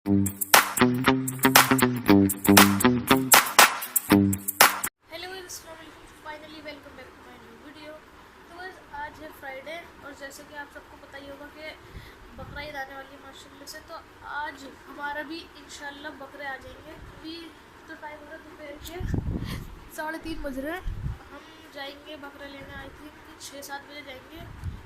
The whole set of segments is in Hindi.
Hello finally welcome back to my new video. तो बस आज है फ्राइडे और जैसे कि आप सबको पता ही होगा कि बकरा ईद आने वाली है माशाल्लाह से। तो आज हमारा भी इंशाल्लाह बकरे आ जाएंगे। अभी तो टाइम हो रहा है दोपहर के 3:30 बज रहे हैं। हम जाएंगे बकरा लेने, आई थी 6-7 बजे जाएंगे।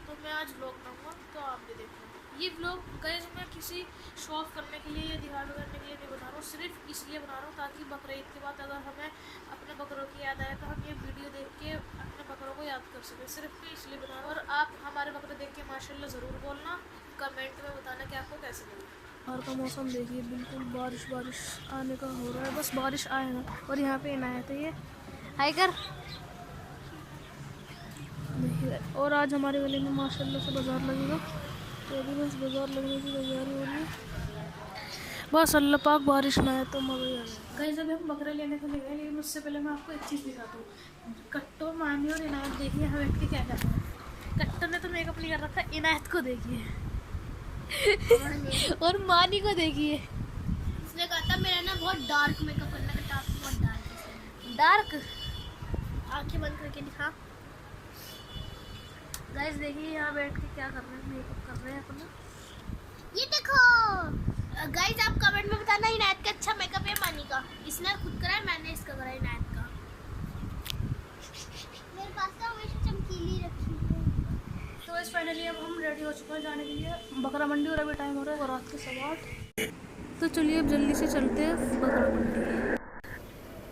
तो मैं आज व्लॉग बनाऊँगा, तो आप भी देखना। ये व्लॉग गाइस मैं किसी शो ऑफ करने के लिए या दिखावा करने के लिए नहीं बना रहा हूँ, सिर्फ इसलिए बना रहा हूँ ताकि बकरा ईद के बाद अगर हमें अपने बकरों की याद आए तो हम ये वीडियो देख के अपने बकरों को याद कर सकें। सिर्फ इसलिए बना रहा हूँ। और आप हमारे बकरे देख के माशाल्लाह ज़रूर बोलना, कमेंट में बताना कि आपको कैसे लगे। बाहर का मौसम देखिए, बिल्कुल बारिश आने का हो रहा है, बस बारिश आए ना। और यहाँ पे इनायत है, ये हाइकर देखिए। और आज हमारे गली में माशाल्लाह से बाज़ार लगेगा, तो अभी बस बाज़ार लगने की तैयारी हो रही है। बस अल्लाह पाक बारिश में आए तो मज़ा ही आ जाए। गाइस अभी हम बकरे लेने के लिए गए, लेकिन उससे पहले मैं आपको एक चीज़ दिखाता हूँ। कट्टो, मानी और इनायत देखिए यहाँ बैठ के क्या कर रहे हैं। कट्टो ने तो मेकअप नहीं कर रखा, इनायत को देखिए और मानी को देखिए। उसने कहा था मेरा ना बहुत डार्क मेकअप करना है, बहुत डार्क। आंखें बंद करके दिखा। गाइस देखिए यहाँ बैठ के क्या कर रहे हैं, मेकअप कर रहे हैं अपना। ये देखो गाइस, आप कमेंट में बताना इनायत का अच्छा मेकअप है मानी का। इसने खुद करा है, मैंने इसका करा है इनायत का। मेरे पास तो हमेशा चमकीली रखी है। तो इस फाइनली अब हम रेडी हो चुके हैं जाने के लिए बकरा मंडी। और अभी टाइम हो रहा है रात के 8:15। तो चलिए अब जल्दी से चलते हैं बकरा मंडी।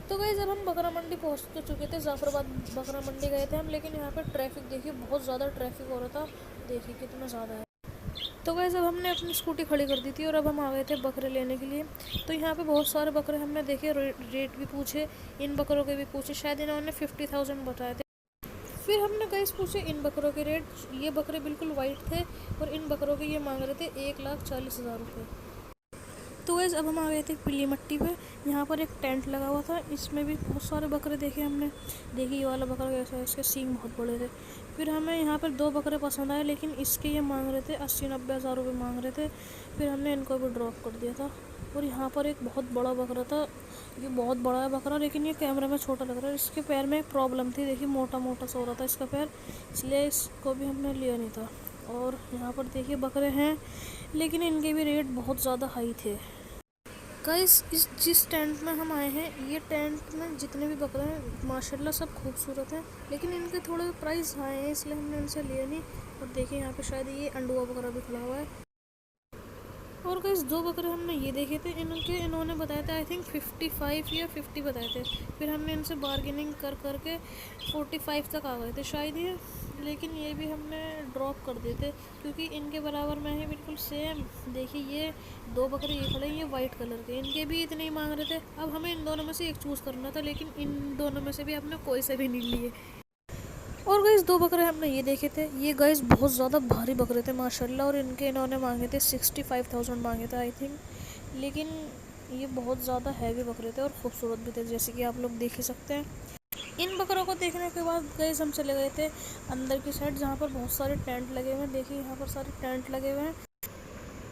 तो गाइस जब हम बकरा मंडी पहुंच तो चुके थे, जाफराबाद बकरा मंडी गए थे हम, लेकिन यहाँ पर ट्रैफिक देखिए, बहुत ज़्यादा ट्रैफिक हो रहा था। देखिए कितना ज़्यादा है। तो गाइस अब हमने अपनी स्कूटी खड़ी कर दी थी और अब हम आ गए थे बकरे लेने के लिए। तो यहाँ पे बहुत सारे बकरे हमने देखे, रेट भी पूछे, इन बकरों के भी पूछे। शायद इन्होंने 50,000 बताए थे। फिर हमने गाइस पूछे इन बकरों के रेट। ये बकरे बिल्कुल वाइट थे और इन बकरों के ये मांग रहे थे 1,40,000 रुपये। तो गाइस अब हम आ गए थे पीली मट्टी पे। यहाँ पर एक टेंट लगा हुआ था, इसमें भी बहुत सारे बकरे देखे हमने। देखिए ये वाला बकरा कैसा है, इसके सींग बहुत बड़े थे। फिर हमें यहाँ पर 2 बकरे पसंद आए, लेकिन इसके ये मांग रहे थे 80-90 हज़ार रुपये मांग रहे थे। फिर हमने इनको भी ड्रॉप कर दिया था। और यहाँ पर एक बहुत बड़ा बकरा था, ये बहुत बड़ा है बकरा, लेकिन ये कैमरे में छोटा लग रहा है। इसके पैर में प्रॉब्लम थी, देखिए मोटा मोटा सा हो रहा था इसका पैर, इसलिए इसको भी हमने लिया नहीं था। और यहाँ पर देखिए बकरे हैं, लेकिन इनके भी रेट बहुत ज़्यादा हाई थे। गाइस इस जिस टेंट में हम आए हैं, ये टेंट में जितने भी बकरे हैं माशाल्लाह सब खूबसूरत हैं, लेकिन इनके थोड़े प्राइस हाई हैं, इसलिए हमने इनसे लिया नहीं। और देखिए यहाँ पे शायद ये अंडुआ बकरा भी खड़ा हुआ है। और गाइस 2 बकरे हमने ये देखे थे, इन्होंने बताया था आई थिंक 55 या 50 बताए थे। फिर हमने इनसे बार्गेनिंग कर करके 45 तक आ गए थे शायद ये, लेकिन ये भी हमने ड्रॉप कर दिए थे क्योंकि इनके बराबर में है बिल्कुल सेम। देखिए ये 2 बकरे ये खड़े हैं, ये वाइट कलर के, इनके भी इतने ही मांग रहे थे। अब हमें इन दोनों में से एक चूज़ करना था, लेकिन इन दोनों में से भी हमने कोई से भी नहीं लिए। और गाइस 2 बकरे हमने ये देखे थे, ये गाइस बहुत ज़्यादा भारी बकरे थे माशाल्लाह। और इन्होंने मांगे थे 65,000 मांगे थे आई थिंक, लेकिन ये बहुत ज़्यादा हैवी बकरे थे और ख़ूबसूरत भी थे, जैसे कि आप लोग देख ही सकते हैं। इन बकरों को देखने के बाद गाइस हम चले गए थे अंदर की साइड, जहाँ पर बहुत सारे टेंट लगे हुए हैं। देखिए यहाँ पर सारे टेंट लगे हुए हैं।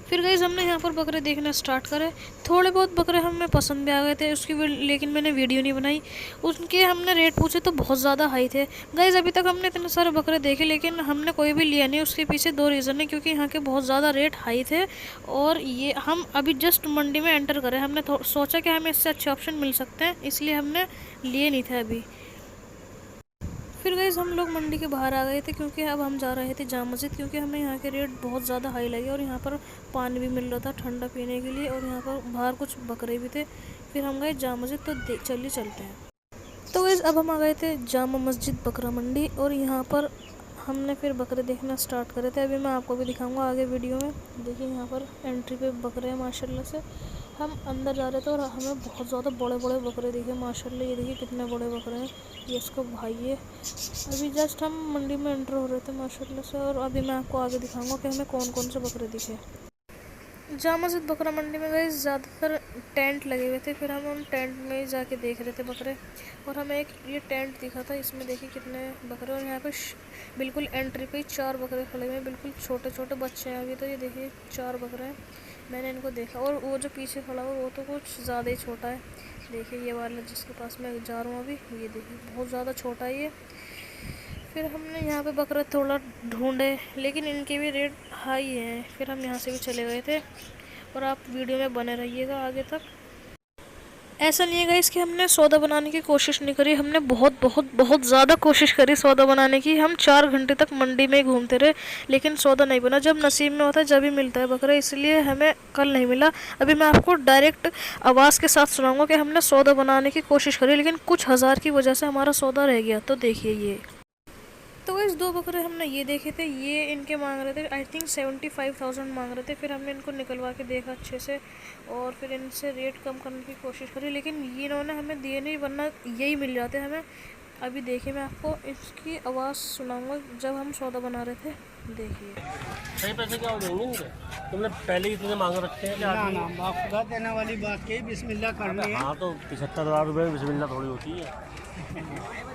फिर गाइस हमने यहाँ पर बकरे देखना स्टार्ट करे। थोड़े बहुत बकरे हमें पसंद भी आ गए थे उसकी, लेकिन मैंने वीडियो नहीं बनाई। उनके हमने रेट पूछे तो बहुत ज़्यादा हाई थे। गाइस अभी तक हमने इतने सारे बकरे देखे, लेकिन हमने कोई भी लिया नहीं। उसके पीछे 2 रीज़न है, क्योंकि यहाँ के बहुत ज़्यादा रेट हाई थे और ये हम अभी जस्ट मंडी में एंटर करें। हमने सोचा कि हमें इससे अच्छे ऑप्शन मिल सकते हैं, इसलिए हमने लिए नहीं थे अभी। फिर गाइस हम लोग मंडी के बाहर आ गए थे, क्योंकि अब हम जा रहे थे जामा मस्जिद, क्योंकि हमें यहाँ के रेट बहुत ज़्यादा हाई लगे और यहाँ पर पानी भी मिल रहा था ठंडा पीने के लिए, और यहाँ पर बाहर कुछ बकरे भी थे। फिर हम गए जामा मस्जिद, तो चलिए चलते हैं। तो गाइस अब हम आ गए थे जामा मस्जिद बकरा मंडी, और यहाँ पर हमने फिर बकरे देखना स्टार्ट करे थे। अभी मैं आपको भी दिखाऊंगा आगे वीडियो में। देखिए यहाँ पर एंट्री पे बकरे हैं माशाल्लाह से। हम अंदर जा रहे थे और हमें बहुत ज़्यादा बड़े बड़े बकरे दिखे माशाल्लाह। ये देखिए कितने बड़े बकरे हैं, ये इसको भाई है। अभी जस्ट हम मंडी में एंटर हो रहे थे माशाल्लाह से, और अभी मैं आपको आगे दिखाऊंगा कि हमें कौन कौन से बकरे दिखे। जामा मस्जिद बकरा मंडी में गए, ज़्यादातर टेंट लगे हुए थे। फिर हम उन टेंट में जाके देख रहे थे बकरे, और हमें एक ये टेंट दिखा था, इसमें देखिए कितने बकरे। और यहाँ पे बिल्कुल एंट्री पे ही 4 बकरे खड़े हुए हैं, बिल्कुल छोटे छोटे बच्चे हैं अभी तो। ये देखिए 4 बकरे हैं, मैंने इनको देखा, और वो जो पीछे खड़ा हुआ वो तो कुछ ज़्यादा ही छोटा है। देखिए ये वाला जिसके पास मैं जा रहा हूँ अभी, ये देखिए बहुत ज़्यादा छोटा है ये। फिर हमने यहाँ पे बकरा थोड़ा ढूंढे, लेकिन इनके भी रेट हाई हैं। फिर हम यहाँ से भी चले गए थे, और आप वीडियो में बने रहिएगा आगे तक। ऐसा नहीं है गाइस कि हमने सौदा बनाने की कोशिश नहीं करी, हमने बहुत बहुत बहुत ज़्यादा कोशिश करी सौदा बनाने की। हम 4 घंटे तक मंडी में ही घूमते रहे, लेकिन सौदा नहीं बना। जब नसीब में होता है जब ही मिलता है बकरा, इसलिए हमें कल नहीं मिला। अभी मैं आपको डायरेक्ट आवाज़ के साथ सुनाऊंगा कि हमने सौदा बनाने की कोशिश करी, लेकिन कुछ हज़ार की वजह से हमारा सौदा रह गया। तो देखिए ये तो इस 2 बकरे हमने ये देखे थे, ये इनके मांग रहे थे आई थिंक 75,000 मांग रहे थे। फिर हमने इनको निकलवा के देखा अच्छे से, और फिर इनसे रेट कम करने की कोशिश करी, लेकिन ये इन्होंने हमें दिए नहीं, वरना यही मिल जाते हमें। अभी देखिए मैं आपको इसकी आवाज़ सुनाऊंगा जब हम सौदा बना रहे थे। देखिए सही पैसे क्या हो जाएंगे इनके? तुमने पहले ही इतने मांग रखे हैं क्या? ना आप खुदा देने वाली बात की बिस्मिल्लाह करनी है। हाँ तो 75,000 रुपये में बिस्मिल्लाह थोड़ी होती है।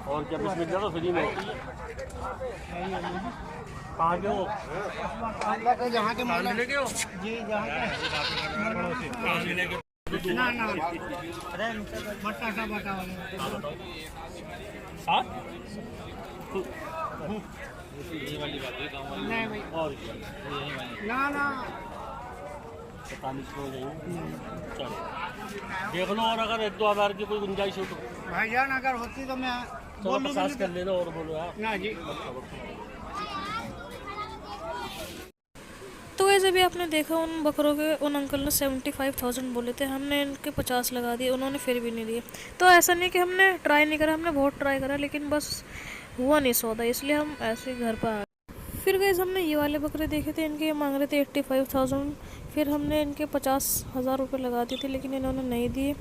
और क्या बिस्मिल्लाह तो फ्री में होती है। कहाँ के हो? अल्लाह के जहाँ के मौला लेके हो? जी जहाँ के ना अरे बट्टा सा बटा वाले सात? नहीं भाई और ना 45 हो जाएंगे। चलो देख लो, और अगर 1-2 हज़ार की कोई गुंजाइश हो तो भाईजान अगर होती तो मैं चलो 50 कर लेना, और बोलो यार। ना जी। तो वैसे भी आपने देखा उन बकरों के, उन अंकल ने 75,000 बोले थे, हमने इनके 50 लगा दिए, उन्होंने फिर भी नहीं दिए। तो ऐसा नहीं कि हमने ट्राई नहीं करा, हमने बहुत ट्राई करा, लेकिन बस हुआ नहीं सौदा, इसलिए हम ऐसे ही घर पर आ गए। फिर गए हमने ये वाले बकरे देखे थे, इनके ये मांग रहे थे 85,000। फिर हमने इनके 50,000 रुपये लगा दिए थे, लेकिन इन्होंने नहीं दिए।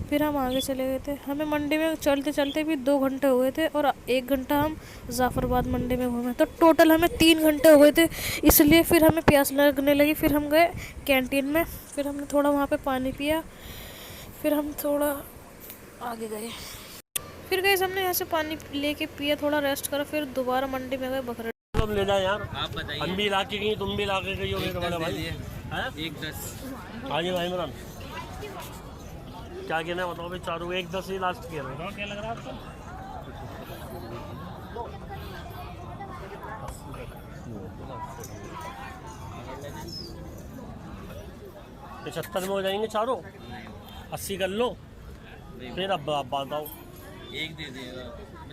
फिर हम आगे चले गए थे। हमें मंडी में चलते चलते भी 2 घंटे हुए थे, और 1 घंटा हम जाफराबाद मंडी में घूमे, तो टोटल हमें 3 घंटे हुए थे। इसलिए फिर हमें प्यास लगने लगी, फिर हम गए कैंटीन में, फिर हमने थोड़ा वहाँ पे पानी पिया, फिर हम थोड़ा आगे गए। फिर गए हमने यहाँ से पानी लेके पिया, थोड़ा रेस्ट करा, फिर दोबारा मंडी में गए बकरे। तुम ले जाए यार, आप बताइए। हम भी इलाके गई, तुम भी इलाके गई हो मेरे वाला भाई। 1-10 हाँ जी भाई इमरान, क्या कहना है बताओ भाई? चारों 1-10 ही लास्ट किया है। क्या लग रहा है आपको? पचहत्तर में हो जाएंगे चारों, 80 कर लो, फिर अब आप बताओ। एक दे दिएगा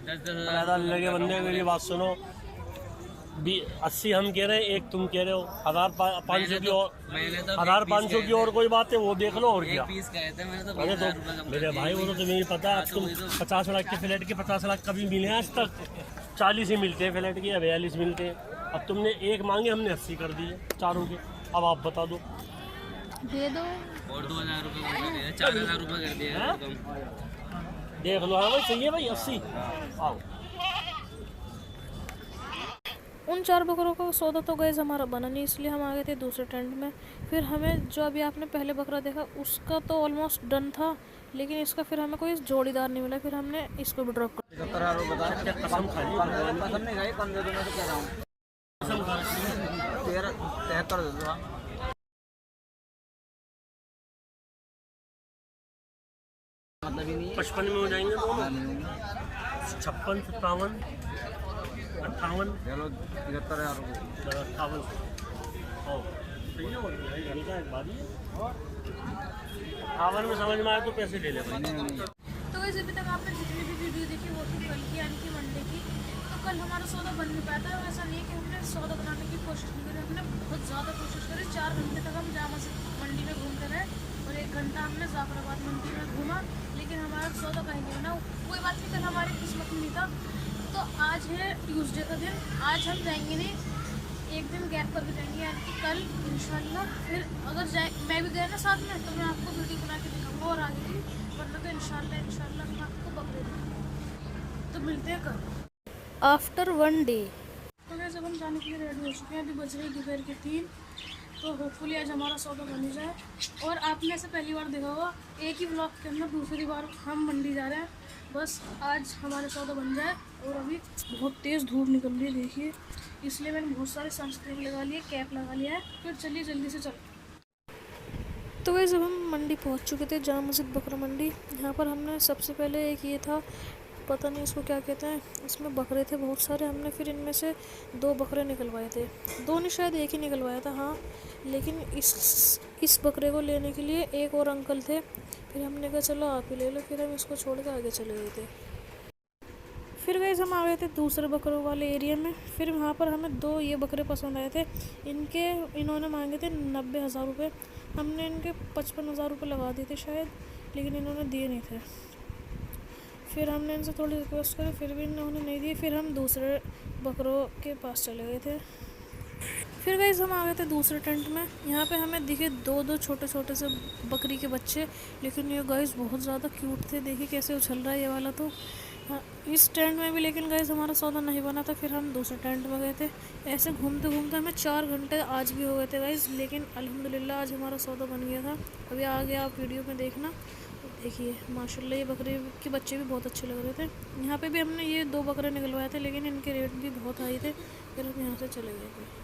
10-10 ज़्यादा लगे बंदे, मेरी बात सुनो। 80 हम कह रहे हैं, एक तुम कह रहे हो। 1,500 की और, मैंने तो 1,500 की और कोई बात है, वो देख लो। और क्या? पीस कहे थे मैंने तो अरे 20,000 रुपये तो कम मेरे कर भाई वो तो तुम्हें ही पता है। तुम 50 लाख के फ्लैट के 50 लाख कभी मिले हैं आज तक? 40 ही मिलते हैं फ्लैट के, या 42 मिलते हैं। अब तुमने एक मांगे, हमने 80 कर दिए चारों के। अब आप बता दो। दे दो और 2,000 रुपये कम कर दिया, 4,000 रुपये कर दिया हाँ? कम। देख लो। हाँ भाई सही है भाई, 80 आओ। उन 4 बकरों का सौदा तो गए हमारा बना नहीं, इसलिए हम आ गए थे दूसरे टेंट में। फिर हमें जो अभी आपने पहले बकरा देखा उसका तो ऑलमोस्ट डन था, लेकिन इसका फिर हमें कोई जोड़ीदार नहीं मिला, फिर हमने इसको भी ड्रॉप कर। कसम खा ली भगवान की। कसम नहीं खाई, कम दे दो, मैं तो कह रहा हूँ कसम खा ली। 73 दे दो। मतलब ही नहीं 55 में हो जाएंगे दोनों। 56, 57, 58, चलो 73,000 रुपये। 58। सही है, भाई हल्का एक बात ही है। 58 में समझ में आए तो पैसे ले ले भाई। तो वैसे अभी तक आपने जितनी भी वीडियो देखी वो थी कल की, यानी कि मंडे की। तो कल हमारा सौदा बन नहीं पाया था। ऐसा नहीं है कि हमने सौदा बनाने की कोशिश नहीं करी, हमने बहुत ज़्यादा कोशिश करी। 4 घंटे तक हम जामा से मंडी में घूमते रहे, और 1 घंटा हमने जाफराबाद मंडी में घूमा, लेकिन हमारा सौदा कहीं नहीं बना। कोई बात नहीं, कल हमारी किस्मत में नहीं था। तो आज है ट्यूसडे का दिन, आज हम जाएंगे नहीं, एक दिन गैप करके जाएंगे, यानी कि कल इंशाल्लाह। फिर अगर जाए मैं भी गया ना साथ में, तो मैं आपको वीडियो बना के दिखाऊंगा और आगे भी, वरना तो इंशाल्लाह मैं आपको पकड़े दूँगी। तो मिलते हैं कल आफ्टर 1 डे। तो वैसे हम जाने के लिए रेडी हो चुके हैं, अभी बज रही दोपहर के 3। तो होपफुली आज हमारा सौदा बन ही जाए। और आपने ऐसे पहली बार देखा होगा एक ही ब्लॉग के अंदर दूसरी बार हम मंडी जा रहे हैं। बस आज हमारे सौदा बन जाए। और अभी बहुत तेज़ धूप निकल रही है, देखिए, इसलिए मैंने बहुत सारे सनस्क्रीन लगा लिए, कैप लगा लिया है। फिर चलिए जल्दी से चलते। तो गाइस जब हम मंडी पहुंच चुके थे, जामा मस्जिद बकरा मंडी। यहाँ पर हमने सबसे पहले एक ये था, पता नहीं इसको क्या कहते हैं, इसमें बकरे थे बहुत सारे। हमने फिर इनमें से 2 बकरे निकलवाए थे, 2 नहीं शायद एक ही निकलवाया था, हाँ। लेकिन इस बकरे को लेने के लिए एक और अंकल थे, फिर हमने कहा चलो आप ही ले लो, फिर हम इसको छोड़ के आगे चले गए थे। फिर गाइस हम आ गए थे दूसरे बकरों वाले एरिया में। फिर वहाँ पर हमें 2 ये बकरे पसंद आए थे। इन्होंने मांगे थे 90,000 रुपये। हमने इनके 55,000 रुपये लगा दिए थे शायद, लेकिन इन्होंने दिए नहीं थे। फिर हमने इनसे थोड़ी रिक्वेस्ट करी, फिर भी इन्होंने नहीं दिए। फिर हम दूसरे बकरों के पास चले गए थे। फिर गाइस हम आ गए थे दूसरे टेंट में। यहाँ पे हमें दिखे 2 छोटे छोटे से बकरी के बच्चे, लेकिन ये गाइस बहुत ज़्यादा क्यूट थे। देखिए कैसे उछल रहा है ये वाला तो। हाँ, इस टेंट में भी लेकिन गाइस हमारा सौदा नहीं बना था। फिर हम दूसरे टेंट में गए थे। ऐसे घूमते घूमते हमें 4 घंटे आज भी हो गए थे गाइस, लेकिन अल्हम्दुलिल्लाह आज हमारा सौदा बन गया था। अभी आगे आप वीडियो में देखना। देखिए माशाल्लाह ये बकरे के बच्चे भी बहुत अच्छे लग रहे थे। यहाँ पे भी हमने ये 2 बकरे निकलवाए थे, लेकिन इनके रेट भी बहुत हाई थे। फिर हम यहाँ से चले गए थे।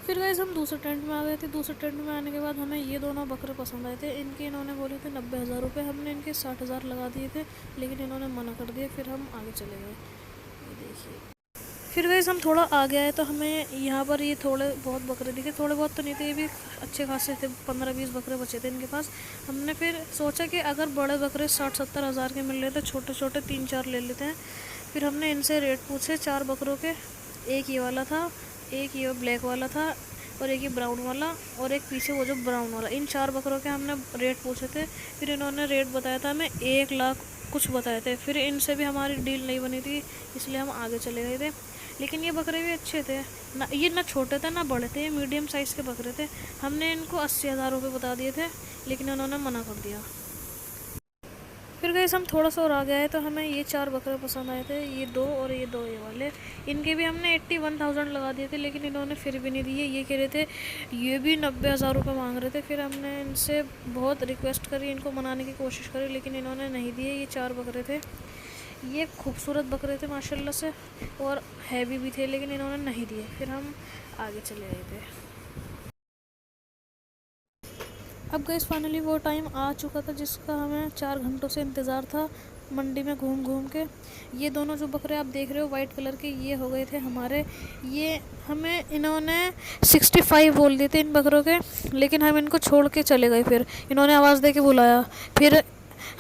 फिर गाइस हम दूसरे टेंट में आ गए थे। दूसरे टेंट में आने के बाद हमें ये दोनों बकरे पसंद आए थे। इन्होंने बोले थे 90,000 रुपये। हमने इनके 60,000 लगा दिए थे, लेकिन इन्होंने मना कर दिया। फिर हम आगे चले गए। ये देखिए। फिर गाइस हम थोड़ा आगे आए तो हमें यहाँ पर ये थोड़े बहुत बकरे दिखे। थोड़े बहुत तो नहीं थे, ये भी अच्छे खासे थे। 15-20 बकरे बचे थे इनके पास। हमने फिर सोचा कि अगर बड़े बकरे 60-70 हज़ार के मिल रहे थे, छोटे छोटे 3-4 ले लेते हैं। फिर हमने इनसे रेट पूछे 4 बकरों के। एक ये वाला था, एक ये ब्लैक वाला था, और एक ये ब्राउन वाला, और एक पीछे वो जो ब्राउन वाला। इन 4 बकरों के हमने रेट पूछे थे। फिर इन्होंने रेट बताया था हमें 1 लाख कुछ बताए थे। फिर इनसे भी हमारी डील नहीं बनी थी, इसलिए हम आगे चले गए थे। लेकिन ये बकरे भी अच्छे थे ना, ये ना छोटे थे ना बड़े थे, ये मीडियम साइज़ के बकरे थे। हमने इनको 80,000 रुपये बता दिए थे, लेकिन उन्होंने मना कर दिया। फिर गाइस हम थोड़ा सा और आगे आए तो हमें ये 4 बकरे पसंद आए थे, ये 2 और ये 2 ये वाले। इनके भी हमने 81,000 लगा दिए थे, लेकिन इन्होंने फिर भी नहीं दिए। ये कह रहे थे, ये भी 90,000 रुपये मांग रहे थे। फिर हमने इनसे बहुत रिक्वेस्ट करी, इनको मनाने की कोशिश करी, लेकिन इन्होंने नहीं दिए। ये 4 बकरे थे, ये खूबसूरत बकरे थे माशाल्लाह से, और हैवी भी थे, लेकिन इन्होंने नहीं दिए। फिर हम आगे चले गए थे। अब गाइस फाइनली वो टाइम आ चुका था जिसका हमें 4 घंटों से इंतज़ार था, मंडी में घूम घूम के। ये दोनों जो बकरे आप देख रहे हो वाइट कलर के, ये हो गए थे हमारे। ये हमें इन्होंने 65 बोल दिए थे इन बकरों के, लेकिन हम इनको छोड़ के चले गए। फिर इन्होंने आवाज़ दे के बुलाया, फिर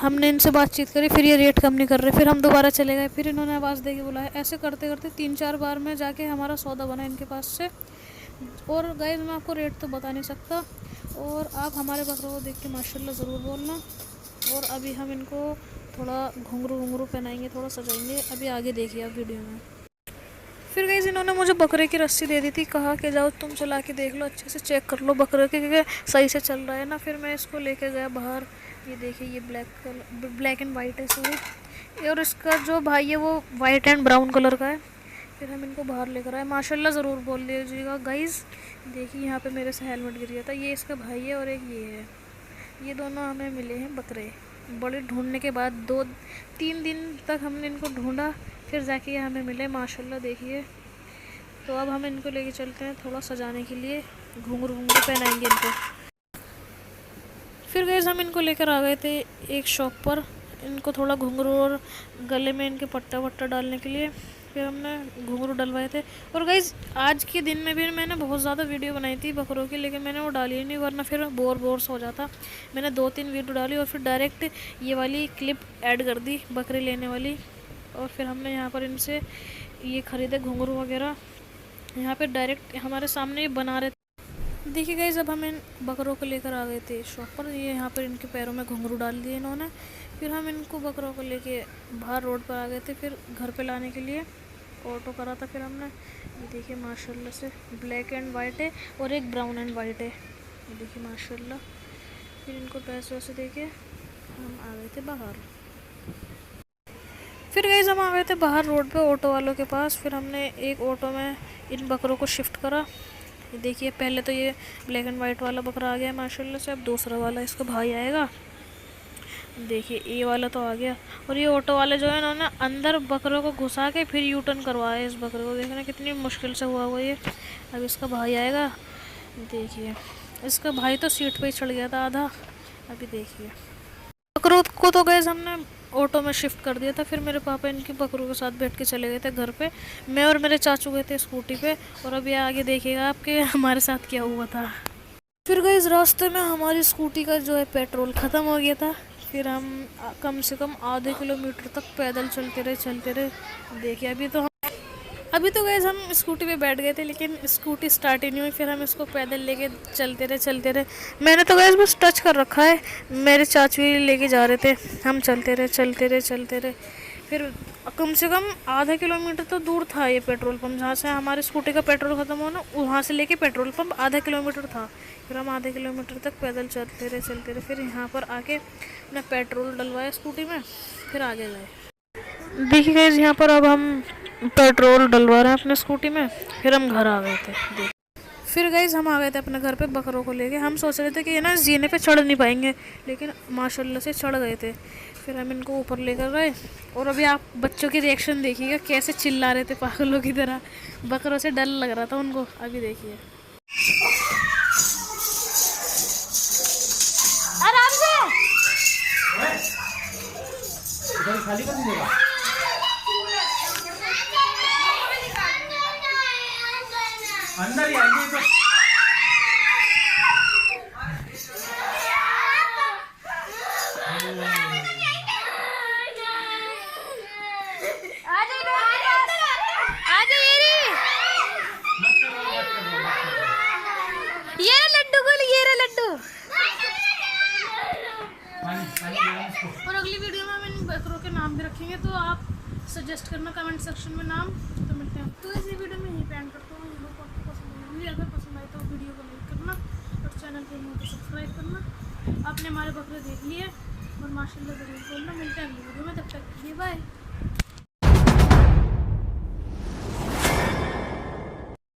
हमने इनसे बातचीत करी, फिर ये रेट कम नहीं कर रहे। फिर हम दोबारा चले गए, फिर इन्होंने आवाज़ दे के बुलाया। ऐसे करते करते 3-4 बार में जाके हमारा सौदा बना इनके पास से। और गाइस मैं आपको रेट तो बता नहीं सकता, और आप हमारे बकरों को देख के माशाल्लाह ज़रूर बोलना। और अभी हम इनको थोड़ा घुंघरू पहनाएंगे, थोड़ा सजाएंगे। अभी आगे देखिए आप वीडियो में। फिर गाइस इन्होंने मुझे बकरे की रस्सी दे दी थी, कहा कि जाओ तुम चला के देख लो, अच्छे से चेक कर लो बकरे के कि सही से चल रहा है ना। फिर मैं इसको लेके गया बाहर। ये देखिए ये ब्लैक एंड वाइट है सॉरी, और इसका जो भाई है वो वाइट एंड ब्राउन कलर का है। फिर हम इनको बाहर लेकर आए। माशाल्लाह ज़रूर बोल दीजिएगा गाइस। देखिए यहाँ पे मेरे से हेलमेट गिर गया था। ये इसका भाई है और एक ये है। ये दोनों हमें मिले हैं बकरे। बड़े ढूंढने के बाद 2-3 दिन तक हमने इनको ढूंढा, फिर जाके ये हमें मिले माशाल्लाह। देखिए तो अब हम इनको लेके चलते हैं थोड़ा सजाने के लिए, घुंघरू पहनाएंगे इनको। फिर गाइस हम इनको लेकर आ गए थे एक शॉप पर, इनको थोड़ा घुंघरू और गले में इनके पट्टा वट्टा डालने के लिए। फिर हमने घुंघरू डलवाए थे। और गाइस आज के दिन में भी मैंने बहुत ज़्यादा वीडियो बनाई थी बकरों की, लेकिन मैंने वो डाली ही नहीं, वरना फिर बोर हो जाता। मैंने 2-3 वीडियो डाली और फिर डायरेक्ट ये वाली क्लिप ऐड कर दी बकरे लेने वाली। और फिर हमने यहाँ पर इनसे ये ख़रीदे घुंघरू वगैरह, यहाँ पर डायरेक्ट हमारे सामने ये बना रहे थे। देखिए गाइस अब हम इन बकरों को लेकर आ गए थे शॉप पर। ये यहाँ पर इनके पैरों में घुंघरू डाल दिए इन्होंने। फिर हम इनको बकरों को लेके बाहर रोड पर आ गए थे। फिर घर पे लाने के लिए ऑटो करा था। फिर हमने ये देखिए माशाल्लाह से ब्लैक एंड वाइट है और एक ब्राउन एंड वाइट है, ये देखिए माशाल्लाह। फिर इनको पैसे वैसे दे के हम आ गए थे बाहर। फिर गाइस हम आ गए थे बाहर रोड पे ऑटो वालों के पास। फिर हमने एक ऑटो में इन बकरों को शिफ्ट करा। ये देखिए पहले तो ये ब्लैक एंड वाइट वाला बकरा आ गया माशाल्लाह से। अब दूसरा वाला इसका भाई आएगा। देखिए ये वाला तो आ गया। और ये ऑटो वाले जो है इन्होंने अंदर बकरों को घुसा के फिर यू टर्न करवाया इस बकरे को। देखना कितनी मुश्किल से हुआ ये। अब इसका भाई आएगा। देखिए इसका भाई तो सीट पे ही चढ़ गया था आधा। अभी देखिए बकरों को तो गैस हमने ऑटो में शिफ्ट कर दिया था, फिर मेरे पापा इनकी बकरों के साथ बैठ के चले गए थे घर पे। मैं और मेरे चाचू गए थे स्कूटी पे। और अभी आगे देखिएगा आपके हमारे साथ क्या हुआ था। फिर गैस रास्ते में हमारी स्कूटी का जो है पेट्रोल ख़त्म हो गया था। फिर हम कम से कम आधे किलोमीटर तक पैदल चलते रहे। देखिए अभी तो गैस हम स्कूटी पे बैठ गए थे, लेकिन स्कूटी स्टार्ट ही नहीं हुई। फिर हम इसको पैदल लेके चलते रहे। मैंने तो गैस बस टच कर रखा है, मेरे चाचू ही लेके जा रहे थे। हम चलते रहे। फिर कम से कम आधा किलोमीटर तो दूर था ये पेट्रोल पंप, जहाँ से हमारी स्कूटी का पेट्रोल ख़त्म होना, वहाँ से लेके पेट्रोल पंप आधा किलोमीटर था। फिर हम आधे किलोमीटर तक पैदल चलते रहे। फिर यहाँ पर आके अपना पेट्रोल डलवाया स्कूटी में, फिर आगे गए। देखिए गाइस यहाँ पर अब हम पेट्रोल डलवा रहे हैं अपने स्कूटी में। फिर हम घर आ गए थे। फिर गाइस हम आ गए थे अपने घर पे बकरों को लेके। हम सोच रहे थे कि ये ना जीने पे चढ़ नहीं पाएंगे, लेकिन माशाल्लाह से चढ़ गए थे। फिर हम इनको ऊपर लेकर गए। और अभी आप बच्चों की रिएक्शन देखिएगा, कैसे चिल्ला रहे थे पागलों की तरह। बकरों से डर लग रहा था उनको। अभी देखिए आराम से। खाली कर दीजिएगा। अंदर ही आइए तो और अगली वीडियो में हम इन बकरों के नाम भी रखेंगे, तो आप सजेस्ट करना कमेंट सेक्शन में नाम। तो मिलते हैं तो इसी वीडियो में यहीं पे एंड करता हूँ। आपको पसंद आई, अगर पसंद आए तो वीडियो को लाइक करना और चैनल पे हो तो सब्सक्राइब करना। आपने हमारे बकरे देख लिए और माशाल्लाह ज़रूर बोलना। मिलते हैं अगली वीडियो में, तब तक के लिए बाय।